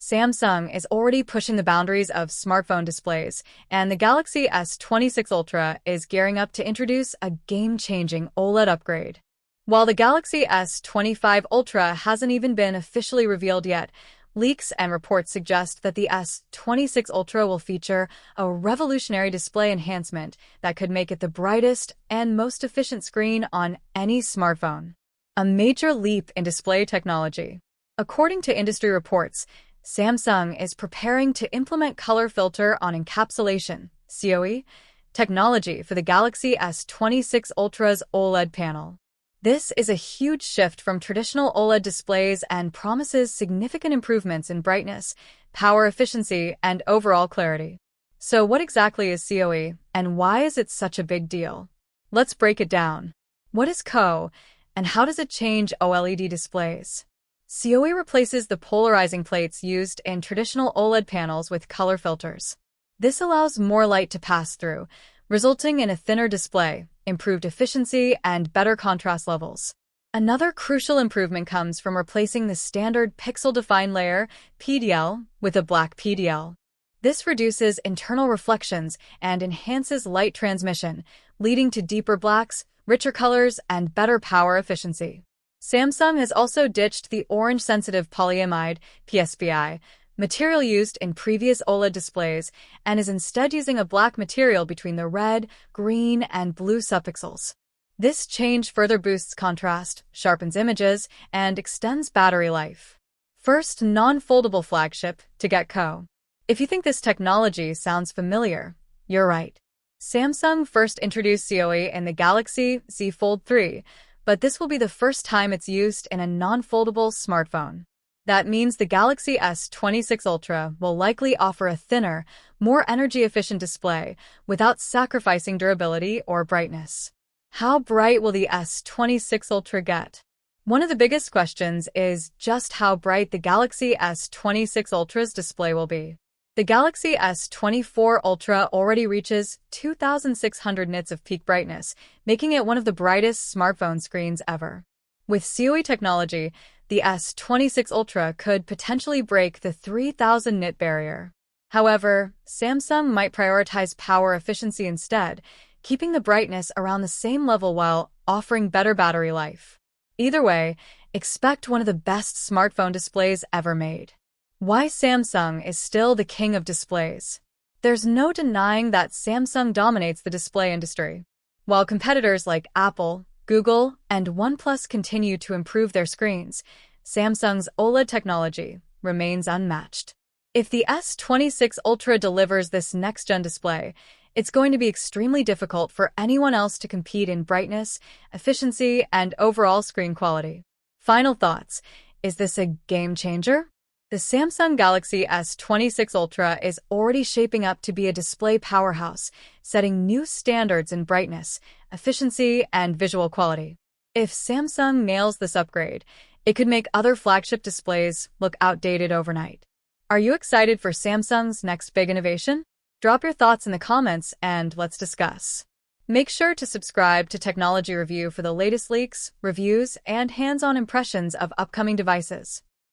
Samsung is already pushing the boundaries of smartphone displays, and the Galaxy S26 Ultra is gearing up to introduce a game-changing OLED upgrade. While the Galaxy S25 Ultra hasn't even been officially revealed yet, leaks and reports suggest that the S26 Ultra will feature a revolutionary display enhancement that could make it the brightest and most efficient screen on any smartphone. A major leap in display technology. According to industry reports, Samsung is preparing to implement color filter on encapsulation (COE) technology for the Galaxy S26 Ultra's OLED panel. This is a huge shift from traditional OLED displays and promises significant improvements in brightness, power efficiency, and overall clarity. So what exactly is COE, and why is it such a big deal? Let's break it down. What is COE, and how does it change OLED displays? COE replaces the polarizing plates used in traditional OLED panels with color filters. This allows more light to pass through, resulting in a thinner display, improved efficiency, and better contrast levels. Another crucial improvement comes from replacing the standard pixel-defined layer, PDL, with a black PDL. This reduces internal reflections and enhances light transmission, leading to deeper blacks, richer colors, and better power efficiency. Samsung has also ditched the orange-sensitive polyamide (PSPI) material used in previous OLED displays and is instead using a black material between the red, green, and blue subpixels. This change further boosts contrast, sharpens images, and extends battery life. First, non-foldable flagship to get COE. If you think this technology sounds familiar, you're right. Samsung first introduced COE in the Galaxy Z Fold 3, but this will be the first time it's used in a non-foldable smartphone. That means the Galaxy S26 Ultra will likely offer a thinner, more energy-efficient display without sacrificing durability or brightness. How bright will the S26 Ultra get? One of the biggest questions is just how bright the Galaxy S26 Ultra's display will be. The Galaxy S24 Ultra already reaches 2,600 nits of peak brightness, making it one of the brightest smartphone screens ever. With COE technology, the S26 Ultra could potentially break the 3,000 nit barrier. However, Samsung might prioritize power efficiency instead, keeping the brightness around the same level while offering better battery life. Either way, expect one of the best smartphone displays ever made. Why Samsung is still the king of displays. There's no denying that Samsung dominates the display industry. While competitors like Apple, Google, and OnePlus continue to improve their screens, Samsung's OLED technology remains unmatched. If the S26 Ultra delivers this next-gen display, it's going to be extremely difficult for anyone else to compete in brightness, efficiency, and overall screen quality. Final thoughts. Is this a game changer? The Samsung Galaxy S26 Ultra is already shaping up to be a display powerhouse, setting new standards in brightness, efficiency, and visual quality. If Samsung nails this upgrade, it could make other flagship displays look outdated overnight. Are you excited for Samsung's next big innovation? Drop your thoughts in the comments and let's discuss. Make sure to subscribe to Technology Review for the latest leaks, reviews, and hands-on impressions of upcoming devices.